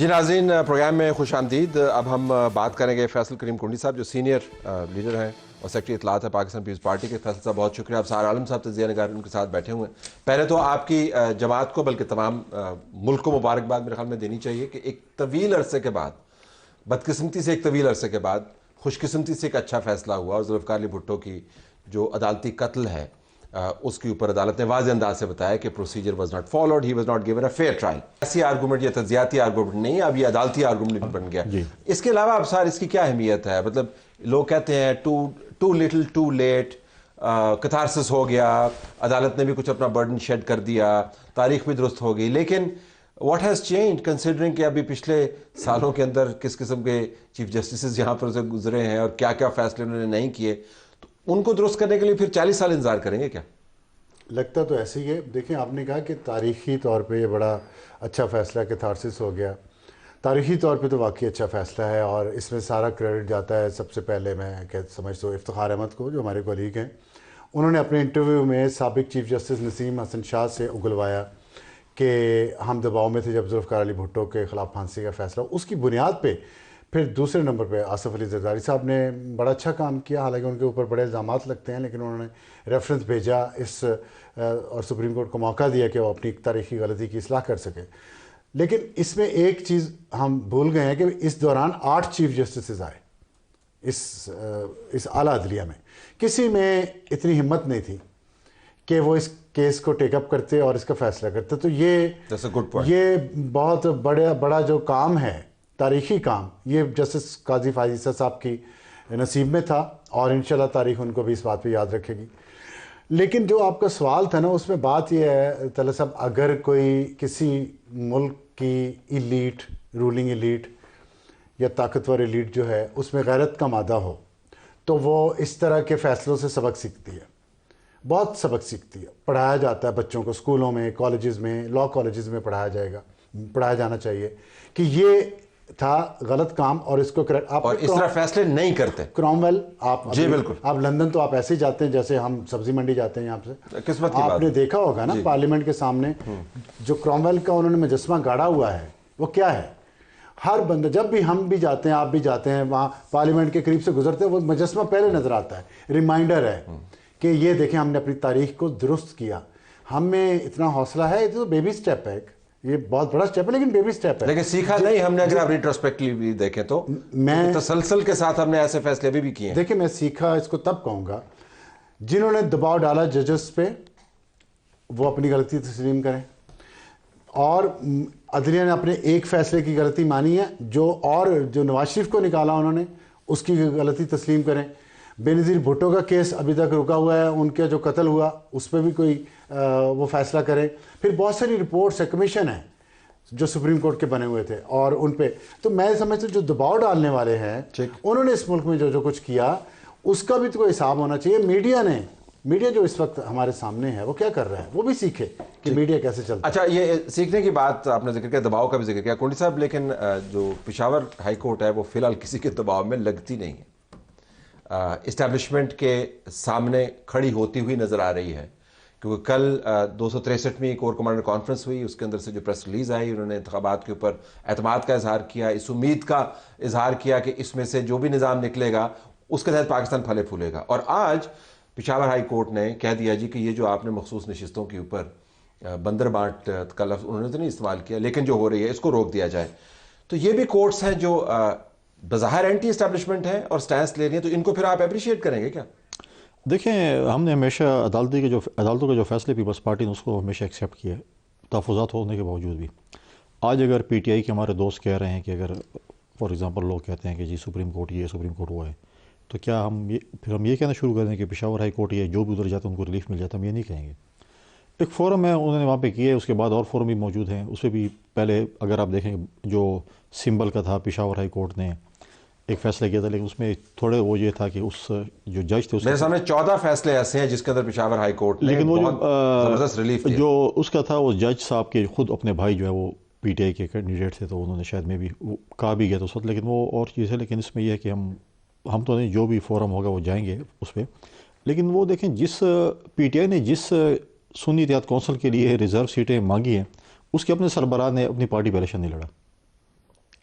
جی ناظرین، پروگرام میں خوش آمدید۔ اب ہم بات کریں گے فیصل کریم کنڈی صاحب جو سینئر لیڈر ہیں اور سیکرٹری اطلاعات ہے پاکستان پیپلز پارٹی کے۔ فیصل صاحب بہت شکریہ، آپ سار عالم صاحب تجزیہ نگار ان کے ساتھ بیٹھے ہوئے ہیں۔ پہلے تو آپ کی جماعت کو بلکہ تمام ملک کو مبارکباد میرے خیال میں دینی چاہیے کہ ایک طویل عرصے کے بعد، بدقسمتی سے ایک طویل عرصے کے بعد خوش قسمتی سے ایک اچھا فیصلہ ہوا اور ذوالفقار علی بھٹو کی جو عدالتی قتل ہے اس کے اوپر عدالت نے واضح انداز سے بتایا کہ procedure was not followed, he was not given a fair trial. ایسی آرگومنٹ یا تجزیاتی آرگومنٹ نہیں، اب یہ عدالتی آرگومنٹ بن گیا۔ اس کے علاوہ اب سر اس کی کیا اہمیت ہے؟ مطلب لوگ کہتے ہیں too little too late, catharsis ہو گیا، عدالت نے بھی کچھ اپنا برڈن شیڈ کر دیا، تاریخ بھی درست ہو گئی، لیکن واٹ ہیز چینج کنسیڈرنگ کہ ابھی پچھلے سالوں کے اندر کس قسم کے چیف جسٹسز یہاں پر سے گزرے ہیں اور کیا کیا فیصلے انہوں نے نہیں کیے، تو ان کو درست کرنے کے لیے پھر 40 سال انتظار کریں گے کیا؟ لگتا تو ایسے ہی ہے۔ دیکھیں، آپ نے کہا کہ تاریخی طور پہ یہ بڑا اچھا فیصلہ کتھارسس ہو گیا۔ تاریخی طور پہ تو واقعی اچھا فیصلہ ہے اور اس میں سارا کریڈٹ جاتا ہے سب سے پہلے میں سمجھتا ہوں افتخار احمد کو، جو ہمارے کولیگ ہیں۔ انہوں نے اپنے انٹرویو میں سابق چیف جسٹس نسیم حسن شاہ سے اگلوایا کہ ہم دباؤ میں تھے جب ذوالفقار علی بھٹو کے خلاف پھانسی کا فیصلہ، اس کی بنیاد پہ پھر دوسرے نمبر پہ آصف علی زرداری صاحب نے بڑا اچھا کام کیا، حالانکہ ان کے اوپر بڑے الزامات لگتے ہیں، لیکن انہوں نے ریفرنس بھیجا اس اور سپریم کورٹ کو موقع دیا کہ وہ اپنی تاریخی غلطی کی اصلاح کر سکے۔ لیکن اس میں ایک چیز ہم بھول گئے ہیں کہ اس دوران 8 چیف جسٹسز آئے اس اعلیٰ عدلیہ میں۔ کسی میں اتنی ہمت نہیں تھی کہ وہ اس کیس کو ٹیک اپ کرتے اور اس کا فیصلہ کرتے۔ تو یہ بہت بڑا جو کام ہے، تاریخی کام، یہ جسٹس قاضی فائز عیسیٰ صاحب کی نصیب میں تھا اور انشاءاللہ تاریخ ان کو بھی اس بات پہ یاد رکھے گی۔ لیکن جو آپ کا سوال تھا نا، اس میں بات یہ ہے طلعت صاحب، اگر کوئی کسی ملک کی ایلیٹ، رولنگ ایلیٹ یا طاقتور ایلیٹ جو ہے اس میں غیرت کا مادہ ہو تو وہ اس طرح کے فیصلوں سے سبق سیکھتی ہے، بہت سبق سیکھتی ہے۔ پڑھایا جاتا ہے بچوں کو، اسکولوں میں، کالجز میں، لاء کالجز میں پڑھایا جانا چاہیے کہ یہ تھا غلط کام اور اس کو اور اس طرح فیصلے نہیں کرتے۔ کرومویل، جی بالکل، آپ لندن تو آپ ایسے ہی جاتے ہیں جیسے ہم سبزی منڈی جاتے ہیں یہاں سے، قسمت کی بات آپ نے دیکھا ہوگا نا پارلیمنٹ کے سامنے جو کرومویل کا انہوں نے مجسمہ گاڑا ہوا ہے وہ کیا ہے؟ ہر بندہ، جب بھی ہم بھی جاتے ہیں، آپ بھی جاتے ہیں، وہاں پارلیمنٹ کے قریب سے گزرتے ہیں، وہ مجسمہ پہلے نظر آتا ہے، ریمائنڈر ہے کہ یہ دیکھیں ہم نے اپنی تاریخ کو درست کیا۔ ہم میں اتنا حوصلہ ہے، یہ تو بیبی سٹیپ ہے، یہ بہت بڑا سٹیپ ہے لیکن بیبی سٹیپ ہے۔ لیکن سیکھا نہیں ہم نے، اگر آپ ریٹروسپیکٹلی دیکھیں تو تسلسل کے ساتھ ہم نے ایسے فیصلے بھی کیے ہیں۔ دیکھیں، میں سیکھا اس کو تب کہوں گا جنہوں نے دباؤ ڈالا ججز پہ، وہ اپنی غلطی تسلیم کریں، اور عدلیہ نے اپنے ایک فیصلے کی غلطی مانی ہے جو نواز شریف کو نکالا انہوں نے، اس کی غلطی تسلیم کریں۔ بے نظیر بھٹو کا کیس ابھی تک رکا ہوا ہے، ان کا جو قتل ہوا اس پہ بھی کوئی وہ فیصلہ کرے۔ پھر بہت ساری رپورٹس ہے، کمیشن ہے جو سپریم کورٹ کے بنے ہوئے تھے اور ان پہ تو میں سمجھتا ہوں جو دباؤ ڈالنے والے ہیں انہوں نے اس ملک میں جو کچھ کیا اس کا بھی تو کوئی حساب ہونا چاہیے۔ میڈیا جو اس وقت ہمارے سامنے ہے وہ کیا کر رہا ہے، وہ بھی سیکھے کہ میڈیا کیسے چلتا ہے۔ اچھا، یہ سیکھنے کی بات آپ نے ذکر کیا، دباؤ کا بھی ذکر کیا کنڈی صاحب، لیکن جو پشاور ہائی کورٹ ہے وہ فی الحال کسی کے دباؤ میں لگتی نہیں ہے، اسٹیبلشمنٹ کے سامنے کھڑی ہوتی ہوئی نظر آ رہی ہے، کیونکہ کل 263ویں کور کمانڈر کانفرنس ہوئی، اس کے اندر سے جو پریس ریلیز آئی، انہوں نے انتخابات کے اوپر اعتماد کا اظہار کیا، اس امید کا اظہار کیا کہ اس میں سے جو بھی نظام نکلے گا اس کے تحت پاکستان پھلے پھولے گا۔ اور آج پشاور ہائی کورٹ نے کہہ دیا جی کہ یہ جو آپ نے مخصوص نشستوں کے اوپر بندر بانٹ کا لفظ انہوں نے تو نہیں استعمال کیا، لیکن جو ہو رہی ہے اس کو روک دیا جائے۔ تو یہ بھی کورٹس ہیں جو بظاہر اینٹی اسٹیبلشمنٹ ہیں اور سٹینس لے رہی ہیں، تو ان کو پھر آپ اپریشیٹ کریں گے کیا؟ دیکھیں، ہم نے ہمیشہ عدالتوں کے جو فیصلے پیپلز پارٹی نے اس کو ہمیشہ ایکسیپٹ کیا ہے، تحفظات ہونے کے باوجود بھی۔ آج اگر پی ٹی آئی کے ہمارے دوست کہہ رہے ہیں کہ اگر فار ایگزامپل لوگ کہتے ہیں کہ جی سپریم کورٹ یہ سپریم کورٹ ہوا ہے، تو کیا ہم یہ کہنا شروع کر دیں کہ پشاور ہائی کورٹ یہ جو بھی ادھر جاتا ہے ان کو ریلیف مل جاتا ہے؟ ہم یہ نہیں کہیں گے۔ ایک فورم ہے انہوں نے وہاں پہ کیا ہے، اس کے بعد اور فورم بھی موجود ہیں، اس پہ بھی پہلے اگر آپ دیکھیں جو سمبل کا تھا پشاور ہائی کورٹ نے ایک فیصلہ کیا تھا، لیکن اس میں تھوڑے وہ یہ تھا کہ اس جو جج تھے میرے سامنے 14 فیصلے ایسے ہیں جس کے اندر پشاور ہائی کورٹ نے بہت زبردست ریلیف دیا۔ جو اس کا تھا وہ جج صاحب کے خود اپنے بھائی جو ہے وہ پی ٹی آئی کے کینڈیڈیٹ تھے، تو انہوں نے شاید میں بھی کہا بھی گیا تو اس وقت، لیکن وہ اور چیز ہے۔ لیکن اس میں یہ ہے کہ ہم تو نہیں، جو بھی فورم ہوگا وہ جائیں گے اس پہ۔ لیکن وہ دیکھیں، جس پی ٹی آئی نے جس سنی اتحاد کونسل کے لیے ریزرو سیٹیں مانگی ہیں، اس کے اپنے سربراہ نے اپنی پارٹی پہ الیکشن نہیں لڑا۔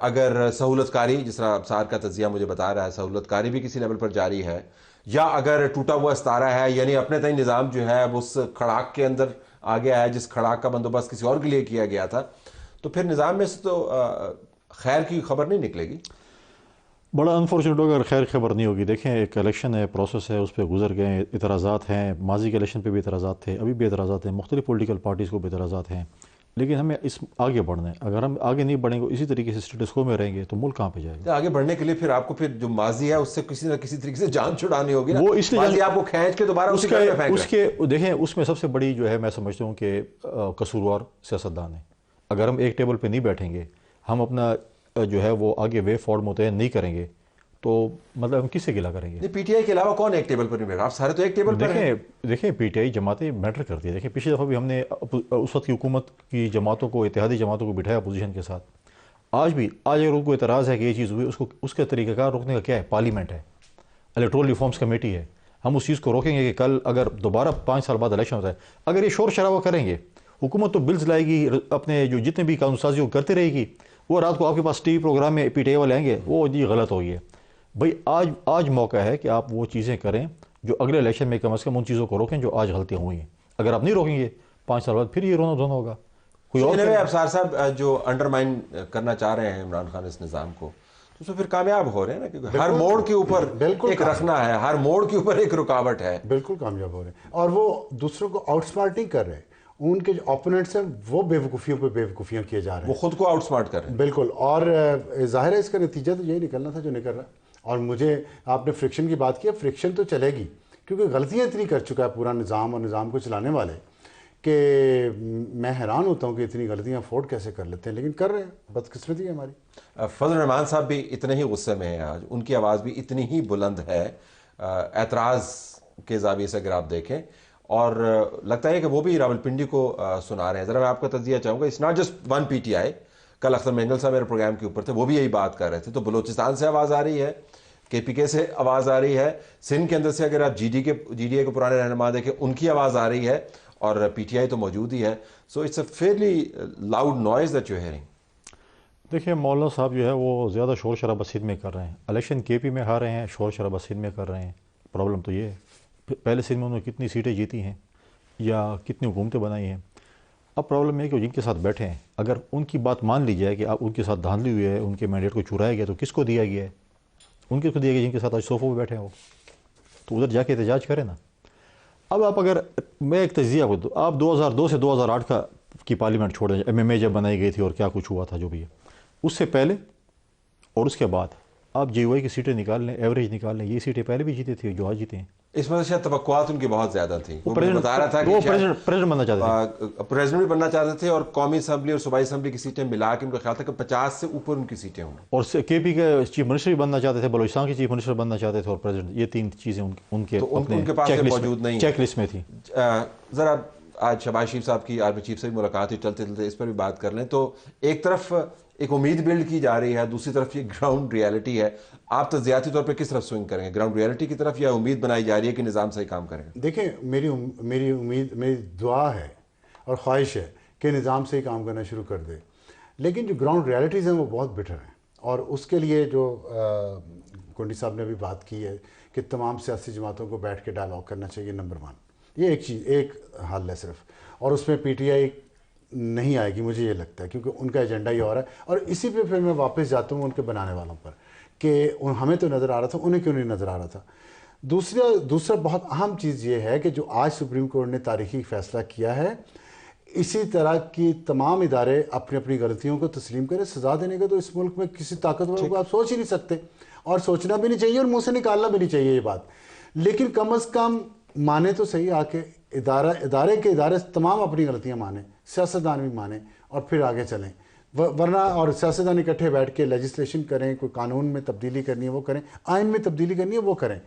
اگر سہولت کاری جس طرح ابصار کا تجزیہ مجھے بتا رہا ہے سہولت کاری بھی کسی لیول پر جاری ہے یا اگر ٹوٹا ہوا ستارہ ہے یعنی اپنے تئیں نظام جو ہے وہ اس کھڑاک کے اندر آ گیا ہے جس کھڑاک کا بندوبست کسی اور کے لیے کیا گیا تھا تو پھر نظام میں سے تو خیر کی خبر نہیں نکلے گی. بڑا انفارچونیٹ ہوگا اگر خیر خبر نہیں ہوگی. دیکھیں ایک الیکشن ہے پروسیس ہے اس پہ گزر گئے ہیں اعتراضات ہیں ماضی کے الیکشن پہ بھی اعتراضات تھے ابھی بھی اعتراضات ہیں مختلف پولیٹیکل پارٹیز کو بھی اعتراضات ہیں لیکن ہمیں اس آگے بڑھنا ہے. اگر ہم آگے نہیں بڑھیں گے اسی طریقے سے اسٹیٹس کو میں رہیں گے تو ملک کہاں پہ جائے گا. آگے بڑھنے کے لیے پھر آپ کو پھر جو ماضی ہے اس سے کسی نہ کسی طریقے سے جان چھڑانی ہوگی نا. وہ اس لیے ماضی آپ کو کھینچ کے دوبارہ اس کے دیکھیں اس میں سب سے بڑی جو ہے میں سمجھتا ہوں کہ قصوروار سیاستدان ہے. اگر ہم ایک ٹیبل پہ نہیں بیٹھیں گے ہم اپنا جو ہے وہ آگے وے فارورڈ متعین نہیں کریں گے تو مطلب ہم کس سے گلا کریں گے. پی ٹی آئی کے علاوہ کون ایک ٹیبل پر نہیں بیٹھا آپ سارے تو ایک ٹیبل پر ہیں. دیکھیں پی ٹی آئی جماعتیں میٹر کرتی ہے. دیکھیں پچھلی دفعہ بھی ہم نے اس وقت کی حکومت کی جماعتوں کو اتحادی جماعتوں کو بٹھایا اپوزیشن کے ساتھ. آج اگر ان کو اعتراض ہے کہ یہ چیز ہوئی اس کا طریقہ کار روکنے کا کیا ہے. پارلیمنٹ ہے الیکٹورل ریفارمز کمیٹی ہے. ہم اس چیز کو روکیں گے کہ کل اگر دوبارہ 5 سال بعد الیکشن ہوتا ہے اگر یہ شور شرابہ کریں گے حکومت تو بلز لائے گی اپنے جو جتنے بھی قانون سازی وہ کرتے رہے گی. وہ رات کو آپ کے پاس ٹی وی پروگرام میں پی ٹی آئی والے آئیں گے وہ جی غلط ہوئی ہے. بھائی آج موقع ہے کہ آپ وہ چیزیں کریں جو اگلے الیکشن میں کم از کم ان چیزوں کو روکیں جو آج غلطیاں ہوئی ہیں. اگر آپ نہیں روکیں گے 5 سال بعد پھر یہ رونا دھونا ہوگا. کوئی اور ابصار صاحب جو انڈرمائن کرنا چاہ رہے ہیں عمران خان اس نظام کو تو اس میں پھر کامیاب ہو رہے ہیں نا کیونکہ ہر موڑ کے اوپر ایک رکھنا ہے ہر موڑ کے اوپر ایک رکاوٹ ہے. بالکل کامیاب ہو رہے ہیں اور وہ دوسروں کو آؤٹ سمارٹ نہیں کر رہے. ان کے جو اپوننٹس ہیں وہ بے وقوفیوں پہ بے وقوفیاں کیے جا رہے ہیں. وہ خود کو آؤٹ سمارٹ کر رہے ہیں. بالکل. اور ظاہر ہے اس کا نتیجہ تو یہی نکلنا تھا جو نکل رہا ہے. اور مجھے آپ نے فرکشن کی بات کی فرکشن تو چلے گی کیونکہ غلطیاں اتنی کر چکا ہے پورا نظام اور نظام کو چلانے والے کہ میں حیران ہوتا ہوں کہ اتنی غلطیاں افورڈ کیسے کر لیتے ہیں لیکن کر رہے ہیں. بدقسمتی ہے ہماری. فضل الرحمان صاحب بھی اتنے ہی غصے میں ہیں آج ان کی آواز بھی اتنی ہی بلند ہے اعتراض کے زاویے سے اگر آپ دیکھیں اور لگتا ہے کہ وہ بھی راولپنڈی کو سنا رہے ہیں. ذرا میں آپ کا تجزیہ چاہوں گا. It's not just one P T I. کل اختر مینگل صاحب میرے پروگرام کے اوپر تھے وہ بھی یہی بات کر رہے تھے. تو بلوچستان سے آواز آ رہی ہے کے پی کے سے آواز آ رہی ہے سندھ کے اندر سے اگر آپ جی ڈی اے کے پرانے رہنما دیکھیں ان کی آواز آ رہی ہے اور پی ٹی آئی تو موجود ہی ہے. So it's a fairly loud noise that you are hearing. دیکھیں مولانا صاحب جو ہے وہ زیادہ شور شرابہ سندھ میں کر رہے ہیں. الیکشن کے پی میں ہار رہے ہیں شور شرابہ سندھ میں کر رہے ہیں. پرابلم تو یہ ہے پہلے سندھ میں انہوں نے کتنی سیٹیں جیتی ہیں یا کتنی حکومتیں بنائی ہیں. اب پرابلم یہ ہے کہ جن کے ساتھ بیٹھے ہیں اگر ان کی بات مان لی جائے کہ آپ ان کے ساتھ دھاندلی ہوئی ہے ان کے مینڈیٹ کو چرایا گیا تو کس کو دیا گیا ہے. ان کو دیا گیا جن کے ساتھ آج صوفوں پہ بیٹھے ہو تو ادھر جا کے احتجاج کریں نا. اب آپ اگر میں ایک تجزیہ کو دوں آپ 2002 سے 2008 کی پارلیمنٹ چھوڑ دیں ایم ایم اے جب بنائی گئی تھی اور کیا کچھ ہوا تھا جو بھی ہے اس سے پہلے اور اس کے بعد آپ جے یو آئی کی سیٹیں نکال لیں ایوریج نکال لیں یہ سیٹیں پہلے بھی جیتے تھے جو آج جیتے ہیں. اس میں شاید توقعات ان کی بہت زیادہ تھیں. وہ بتا رہا تھا کہ وہ پریزیڈنٹ بننا چاہتے تھے پریزیڈنٹ بھی بننا چاہتے تھے اور قومی اسمبلی اور صوبائی اسمبلی کی سیٹیں ملا کے ان کا خیال تھا کہ 50 سے اوپر ان کی سیٹیں ہوں. اور کے پی کے چیف منسٹر بھی بننا چاہتے تھے بلوچستان کے چیف منسٹر بننا چاہتے تھے اور پریزیڈنٹ. یہ 3 چیزیں ان کے پاس موجود نہیں چیک لسٹ میں تھی. ذرا آج شہباز شریف صاحب کی آرمی چیف سے بھی ملاقات ہوئی چلتے چلتے اس پر بھی بات کر لیں. تو ایک طرف ایک امید بلڈ کی جا رہی ہے دوسری طرف یہ گراؤنڈ ریالٹی ہے. آپ تجزیاتی طور پہ کس طرف سوئنگ کریں گے گراؤنڈ ریالٹی کی طرف یا امید بنائی جا رہی ہے کہ نظام صحیح کام کرے گا. دیکھیں میری امید میری دعا ہے اور خواہش ہے کہ نظام سے ہی کام کرنا شروع کر دے لیکن جو گراؤنڈ ریالٹیز ہیں وہ بہت بیٹر ہیں. اور اس کے لیے جو کنڈی صاحب نے بھی بات کی ہے کہ تمام سیاسی جماعتوں کو بیٹھ کے ڈائلاگ کرنا چاہیے. نمبر 1 یہ ایک حل ہے صرف اور اس میں پی ٹی آئی نہیں آئے گی مجھے یہ لگتا ہے کیونکہ ان کا ایجنڈا ہی اور ہے. اور اسی پہ پھر میں واپس جاتا ہوں ان کے بنانے والوں پر کہ ہمیں تو نظر آ رہا تھا انہیں کیوں نہیں نظر آ رہا تھا. دوسرا بہت اہم چیز یہ ہے کہ جو آج سپریم کورٹ نے تاریخی فیصلہ کیا ہے اسی طرح کی تمام ادارے اپنی اپنی غلطیوں کو تسلیم کریں. سزا دینے کا تو اس ملک میں کسی طاقتور کو آپ سوچ ہی نہیں سکتے اور سوچنا بھی نہیں چاہیے اور منہ سے نکالنا بھی نہیں چاہیے یہ بات. لیکن کم از کم مانے تو صحیح آ کے ادارے تمام اپنی غلطیاں مانیں سیاستدان بھی مانیں اور پھر آگے چلیں. ورنہ اور سیاستدان اکٹھے بیٹھ کے لیجسلیشن کریں کوئی قانون میں تبدیلی کرنی ہے وہ کریں آئین میں تبدیلی کرنی ہے وہ کریں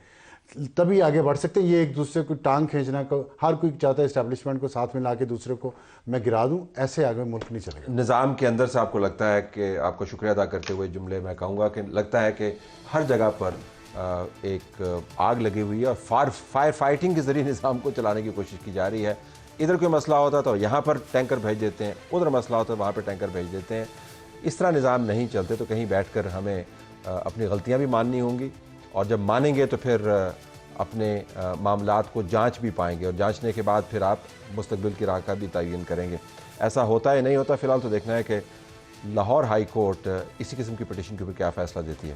تبھی آگے بڑھ سکتے ہیں. یہ ایک دوسرے کو ٹانگ کھینچنا کو ہر کوئی چاہتا ہے اسٹیبلشمنٹ کو ساتھ میں لا کے دوسرے کو میں گرا دوں ایسے آگے ملک نہیں چلے گا. نظام کے اندر سے آپ کو لگتا ہے کہ آپ کو شکریہ ادا کرتے ہوئے جملے میں کہوں گا کہ لگتا ہے کہ ہر جگہ پر ایک آگ لگی ہوئی ہے اور فائر فائٹنگ کے ذریعے نظام کو چلانے کی کوشش کی جا رہی ہے. ادھر کوئی مسئلہ ہوتا تو یہاں پر ٹینکر بھیج دیتے ہیں ادھر مسئلہ ہوتا ہے وہاں پہ ٹینکر بھیج دیتے ہیں. اس طرح نظام نہیں چلتے تو کہیں بیٹھ کر ہمیں اپنی غلطیاں بھی ماننی ہوں گی، اور جب مانیں گے تو پھر اپنے معاملات کو جانچ بھی پائیں گے، اور جانچنے کے بعد پھر آپ مستقبل کی راہ کا بھی تعین کریں گے۔ ایسا ہوتا ہے نہیں ہوتا، فی الحال تو دیکھنا ہے کہ لاہور ہائی کورٹ اسی قسم کی پٹیشن کے اوپر کیا فیصلہ دیتی ہے۔